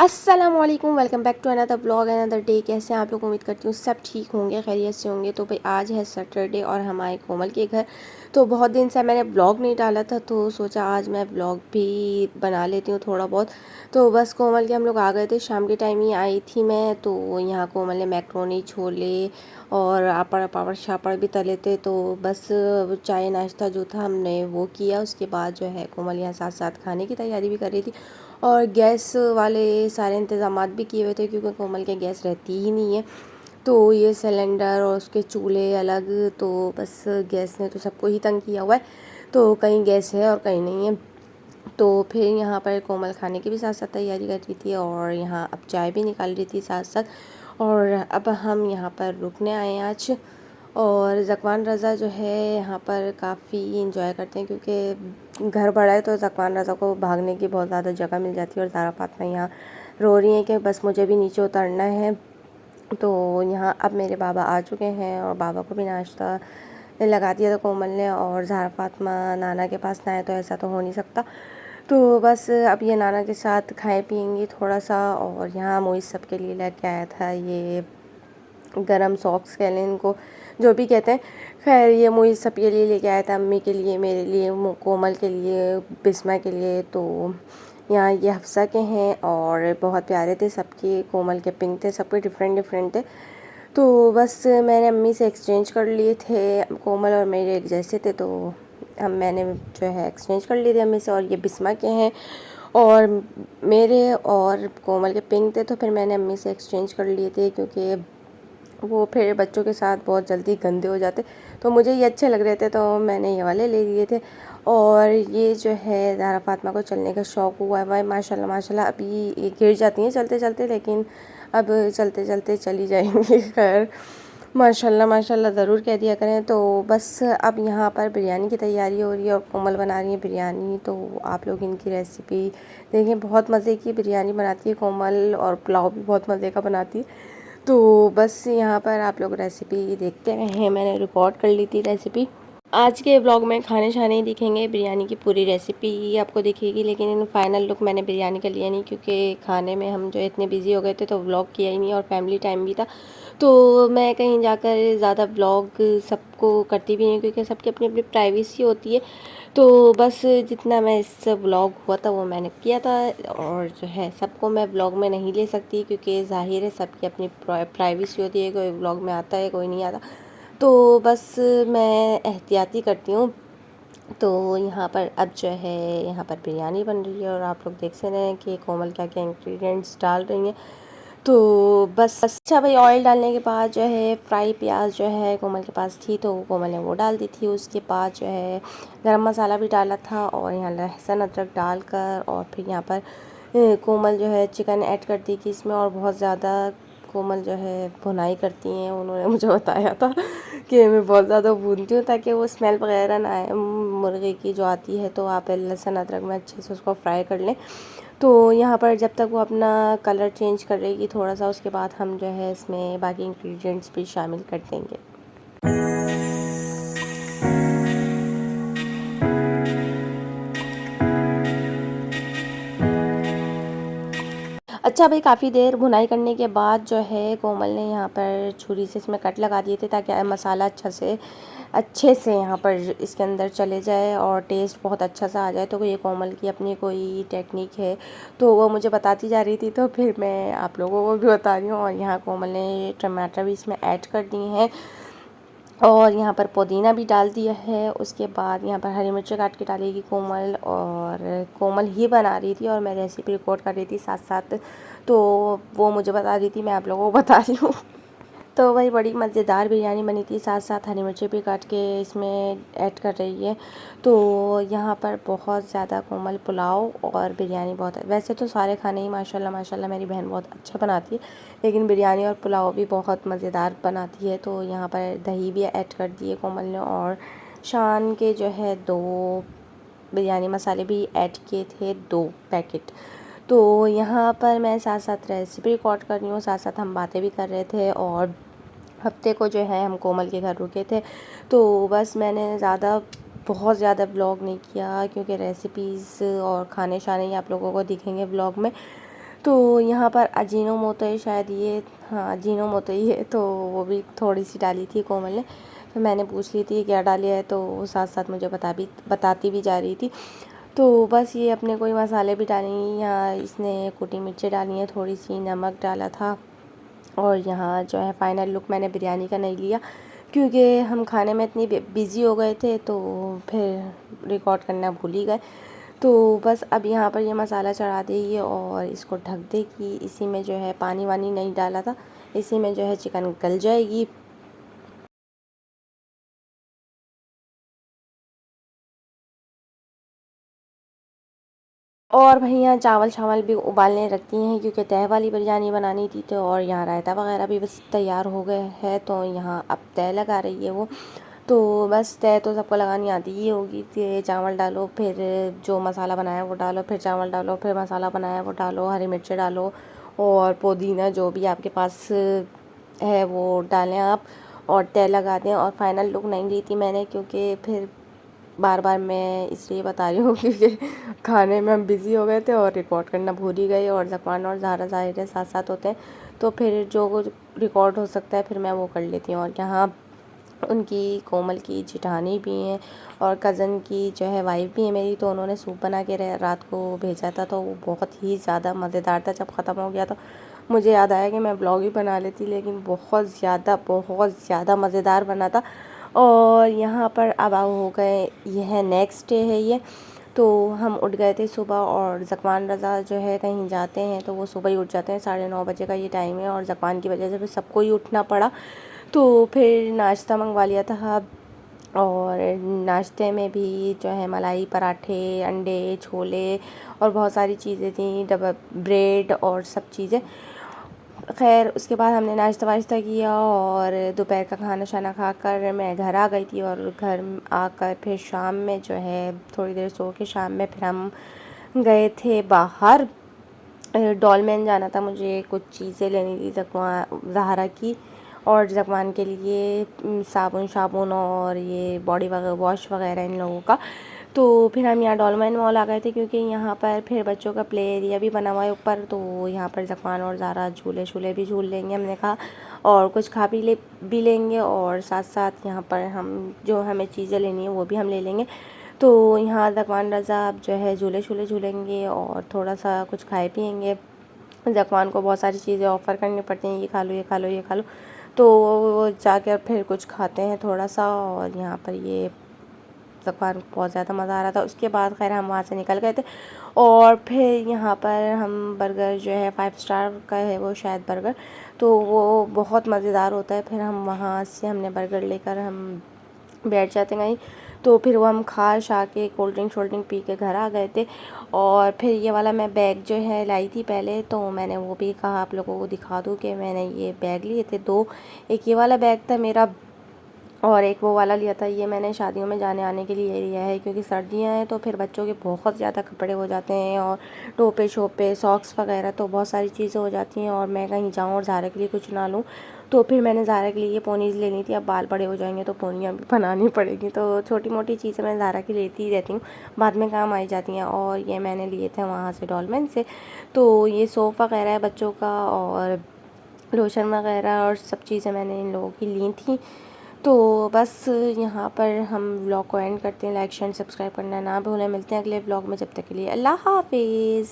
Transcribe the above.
अस्सलामुअलैकुम, welcome back to another blog another day. कैसे हैं आप लोग? उम्मीद करती हूँ सब ठीक होंगे, खैरियत से होंगे। तो भाई आज है सैटरडे और हम आए कोमल के घर। तो बहुत दिन से मैंने ब्लॉग नहीं डाला था, तो सोचा आज मैं ब्लॉग भी बना लेती हूँ थोड़ा बहुत। तो बस कोमल के हम लोग आ गए थे, शाम के टाइम ही आई थी मैं। तो यहाँ कोमल ने मैक्रोनी, छोले और पापड़ शापड़ भी तले थे। तो बस चाय नाश्ता जो था हमने वो किया। उसके बाद जो है कोमल यहाँ साथ साथ खाने की तैयारी भी कर रही थी और गैस वाले सारे इंतज़ामात भी किए हुए थे, क्योंकि कोमल के गैस रहती ही नहीं है। तो ये सिलेंडर और उसके चूल्हे अलग, तो बस गैस ने तो सबको ही तंग किया हुआ है। तो कहीं गैस है और कहीं नहीं है। तो फिर यहाँ पर कोमल खाने की भी साथ साथ तैयारी कर रही थी और यहाँ अब चाय भी निकाल रही थी साथ साथ। और अब हम यहाँ पर रुकने आए हैं आज। और ज़कवान रज़ा जो है यहाँ पर काफ़ी इंजॉय करते हैं, क्योंकि घर बड़ा है तो ज़कवान रज़ा को भागने की बहुत ज़्यादा जगह मिल जाती है। और ज़ारा फातिमा यहाँ रो रही हैं कि बस मुझे भी नीचे उतरना है। तो यहाँ अब मेरे बाबा आ चुके हैं और बाबा को भी नाश्ता लगा दिया था कोमल ने। और ज़ारा फातिमा नाना के पास ना आए तो ऐसा तो हो नहीं सकता। तो बस अब ये नाना के साथ खाए पियेंगी थोड़ा सा। और यहाँ मोइस सबके लिए लेके आया था ये गरम सॉक्स कह लें इनको, जो भी कहते हैं। खैर ये मुझे सबके लिए लेके आया था, अम्मी के लिए, मेरे लिए, कोमल के लिए, बिस्मा के लिए। तो यहाँ ये हफ्सा के हैं और बहुत प्यारे थे सबके। कोमल के पिंक थे, सबके डिफरेंट डिफरेंट थे। तो बस मैंने अम्मी से एक्सचेंज कर लिए थे, कोमल और मेरे एक जैसे थे। तो मैंने जो है एक्सचेंज कर लिए थे अम्मी से। और ये बिस्मा के हैं और मेरे और कोमल के पिंक थे, तो फिर मैंने अम्मी से एक्सचेंज कर लिए थे, क्योंकि वो फिर बच्चों के साथ बहुत जल्दी गंदे हो जाते। तो मुझे ये अच्छे लग रहे थे, तो मैंने ये वाले ले लिए थे। और ये जो है ज़ारा फातिमा को चलने का शौक़ हुआ है भाई, माशाल्लाह माशाल्लाह। अभी ये गिर जाती हैं चलते चलते, लेकिन अब चलते चलते चली जाएंगी। खैर माशाल्लाह माशाल्लाह ज़रूर कह दिया करें। तो बस अब यहाँ पर बिरयानी की तैयारी हो रही है और कोमल बना रही है बिरयानी। तो आप लोग इनकी रेसिपी देखें, बहुत मज़े की बिरयानी बनाती है कोमल और पुलाव भी बहुत मज़े का बनाती है। तो बस यहाँ पर आप लोग रेसिपी देखते रहें, मैंने रिकॉर्ड कर ली थी रेसिपी। आज के व्लॉग में खाने शाने ही दिखेंगे, बिरयानी की पूरी रेसिपी आपको दिखेगी। लेकिन फ़ाइनल लुक मैंने बिरयानी का लिया नहीं, क्योंकि खाने में हम जो इतने बिजी हो गए थे तो व्लॉग किया ही नहीं और फैमिली टाइम भी था। तो मैं कहीं जाकर ज़्यादा व्लॉग सबको करती भी नहीं, क्योंकि सबकी अपनी अपनी प्राइवेसी होती है। तो बस जितना मैं इस व्लॉग हुआ था वो मैंने किया था। और जो है सबको मैं व्लॉग में नहीं ले सकती, क्योंकि ज़ाहिर है सबकी अपनी प्राइवेसी होती है, कोई व्लॉग में आता है कोई नहीं आता। तो बस मैं एहतियाती करती हूँ। तो यहाँ पर अब जो है यहाँ पर बिरयानी बन रही है और आप लोग देख सकते हैं कि कोमल क्या क्या इंग्रेडिएंट्स डाल रही हैं। तो बस अच्छा भाई, ऑयल डालने के बाद जो है फ्राई प्याज जो है कोमल के पास थी, तो कोमल ने वो डाल दी थी। उसके बाद जो है गरम मसाला भी डाला था और यहाँ लहसुन अदरक डालकर और फिर यहाँ पर कोमल जो है चिकन ऐड कर दी थी इसमें। और बहुत ज़्यादा कोमल जो है भुनाई करती हैं, उन्होंने मुझे बताया था कि मैं बहुत ज़्यादा भूनती हूँ ताकि वो स्मेल वगैरह ना आए मुर्गे की जो आती है। तो आप लहसुन अदरक में अच्छे से उसको फ्राई कर लें। तो यहाँ पर जब तक वो अपना कलर चेंज कर रहेगी थोड़ा सा, उसके बाद हम जो है इसमें बाकी इंग्रेडिएंट्स भी शामिल कर देंगे। अच्छा भाई, काफ़ी देर भुनाई करने के बाद जो है कोमल ने यहाँ पर छुरी से इसमें कट लगा दिए थे, ताकि मसाला अच्छे से यहाँ पर इसके अंदर चले जाए और टेस्ट बहुत अच्छा सा आ जाए। तो ये कोमल की अपनी कोई टेक्निक है, तो वो मुझे बताती जा रही थी, तो फिर मैं आप लोगों को भी बता रही हूँ। और यहाँ कोमल ने टमाटर भी इसमें ऐड कर दिए हैं और यहाँ पर पुदीना भी डाल दिया है। उसके बाद यहाँ पर हरी मिर्च काट के डालेगी कोमल, और कोमल ही बना रही थी और मैं रेसिपी रिकॉर्ड कर रही थी साथ साथ। तो वो मुझे बता रही थी, मैं आप लोगों को बता रही हूँ। तो वही बड़ी मज़ेदार बिरयानी बनी थी, साथ साथ हरी मिर्ची भी काट के इसमें ऐड कर रही है। तो यहाँ पर बहुत ज़्यादा कोमल पुलाव और बिरयानी बहुत, वैसे तो सारे खाने ही माशाल्लाह माशाल्लाह मेरी बहन बहुत अच्छा बनाती है, लेकिन बिरयानी और पुलाव भी बहुत मज़ेदार बनाती है। तो यहाँ पर दही भी ऐड कर दिए कोमल ने और शान के जो है 2 बिरयानी मसाले भी ऐड किए थे, 2 पैकेट। तो यहाँ पर मैं साथ साथ रेसिपी रिकॉर्ड कर रही हूँ, साथ साथ हम बातें भी कर रहे थे। और हफ्ते को जो है हम कोमल के घर रुके थे। तो बस मैंने बहुत ज़्यादा व्लॉग नहीं किया, क्योंकि रेसिपीज़ और खाने शाने ही आप लोगों को दिखेंगे व्लॉग में। तो यहाँ पर अजीनोमोटो है शायद ये, हाँ अजीनोमोटो ही है, तो वो भी थोड़ी सी डाली थी कोमल ने। तो मैंने पूछ ली थी क्या डाली है, तो वो साथ साथ मुझे बताती भी जा रही थी। तो बस ये अपने कोई मसाले भी डाले, यहाँ इसने कुटी मिर्चें डाली हैं, थोड़ी सी नमक डाला था। और यहाँ जो है फाइनल लुक मैंने बिरयानी का नहीं लिया क्योंकि हम खाने में इतनी बिज़ी हो गए थे, तो फिर रिकॉर्ड करना भूल ही गए। तो बस अब यहाँ पर ये मसाला चढ़ा देगी और इसको ढक देगी। इसी में जो है पानी वानी नहीं डाला था, इसी में जो है चिकन गल जाएगी। और भैया चावल भी उबालने रखती हैं क्योंकि तह वाली बिरयानी बनानी थी। तो और यहाँ रायता वगैरह भी बस तैयार हो गए हैं, तो यहाँ अब तह लगा रही है वो। तो बस तय तो सबको लगानी आती ही होगी कि चावल डालो, फिर जो मसाला बनाया वो डालो, फिर चावल डालो, फिर मसाला बनाया वो डालो, हरी मिर्ची डालो और पुदीना जो भी आपके पास है वो डालें आप, और तय लगा दें। और फाइनल लुक नहीं ली थी मैंने क्योंकि फिर बार बार मैं इसलिए बता रही हूँ क्योंकि खाने में हम बिज़ी हो गए थे और रिकॉर्ड करना भूल ही गए, और ज़फ़ान और ज़ाहरा ज़ाहिर साथ साथ होते हैं, तो फिर जो कुछ रिकॉर्ड हो सकता है फिर मैं वो कर लेती हूँ। और यहाँ उनकी कोमल की जेठानी भी हैं और कज़न की जो है वाइफ भी है मेरी, तो उन्होंने सूप बना के रात को भेजा था, तो वो बहुत ही ज़्यादा मज़ेदार था। जब ख़त्म हो गया तो मुझे याद आया कि मैं ब्लॉग ही बना लेती, लेकिन बहुत ज़्यादा मज़ेदार बना था। और यहाँ पर अब हो गए, यह नेक्स्ट डे है ये। तो हम उठ गए थे सुबह, और ज़कवान रज़ा जो है कहीं जाते हैं तो वो सुबह ही उठ जाते हैं, 9:30 का ये टाइम है, और ज़कवान की वजह से फिर सबको ही उठना पड़ा। तो फिर नाश्ता मंगवा लिया था, और नाश्ते में भी जो है मलाई पराठे, अंडे, छोले और बहुत सारी चीज़ें थी, डबल ब्रेड और सब चीज़ें। खैर उसके बाद हमने नाश्ता वाश्ता किया और दोपहर का खाना शाना खाकर मैं घर आ गई थी। और घर आकर फिर शाम में जो है थोड़ी देर सो के शाम में फिर हम गए थे बाहर। डॉलमेन जाना था मुझे, कुछ चीज़ें लेनी थी ज़हरा की और ज़कवान के लिए, साबुन और ये बॉडी वॉश वगैरह इन लोगों का। तो फिर हम यहाँ डॉलमेन मॉल आ गए थे क्योंकि यहाँ पर फिर बच्चों का प्ले एरिया भी बना हुआ है ऊपर, तो यहाँ पर ज़कवान और ज़ारा झूले शूले भी झूल लेंगे हमने कहा, और कुछ खा भी लेंगे, और साथ साथ यहाँ पर हम जो हमें चीज़ें लेनी है वो भी हम ले लेंगे। तो यहाँ ज़कवान रज़ा अब जो है झूले शूले झूलेंगे और थोड़ा सा कुछ खाए पिएंगे। ज़कवान को बहुत सारी चीज़ें ऑफ़र करनी पड़ती हैं, ये खा लो ये खा लो ये खा लो, तो वो जाकर फिर कुछ खाते हैं थोड़ा सा। और यहाँ पर ये ज़कवान को बहुत ज़्यादा मज़ा आ रहा था। उसके बाद खैर हम वहाँ से निकल गए थे, और फिर यहाँ पर हम बर्गर जो है 5 स्टार का है वो शायद बर्गर, तो वो बहुत मज़ेदार होता है। फिर हम वहाँ से हमने बर्गर लेकर हम बैठ जाते गई, तो फिर वो हम खा शा के कोल्ड ड्रिंक शोल्ड ड्रिंक पी के घर आ गए थे। और फिर ये वाला मैं बैग जो है लाई थी पहले, तो मैंने वो भी कहा आप लोगों को दिखा दूँ कि मैंने ये बैग लिए थे दो। एक ये वाला बैग था मेरा, और एक वो वाला लिया था। ये मैंने शादियों में जाने आने के लिए लिया है क्योंकि सर्दियाँ हैं तो फिर बच्चों के बहुत ज़्यादा कपड़े हो जाते हैं, और टोपे शोपे सॉक्स वगैरह, तो बहुत सारी चीज़ें हो जाती हैं, और मैं कहीं जाऊँ और ज़ारा के लिए कुछ ना लूँ, तो फिर मैंने ज़ारा के लिए ये पोनीज़ लेनी थी। अब बाल बड़े हो जाएंगे तो पोनियाँ भी बनानी पड़ेगी, तो छोटी मोटी चीज़ें मैं ज़ारा की लेती ही रहती हूँ, बाद में काम आई जाती हैं। और ये मैंने लिए थे वहाँ से डॉलमेन से। तो ये सोप वगैरह है बच्चों का, और लोशन वगैरह और सब चीज़ें मैंने इन लोगों की ली थी। तो बस यहाँ पर हम व्लॉग को एंड करते हैं। लाइक शेयर सब्सक्राइब करना ना भूलें। मिलते हैं अगले व्लॉग में, जब तक के लिए अल्लाह हाफिज़।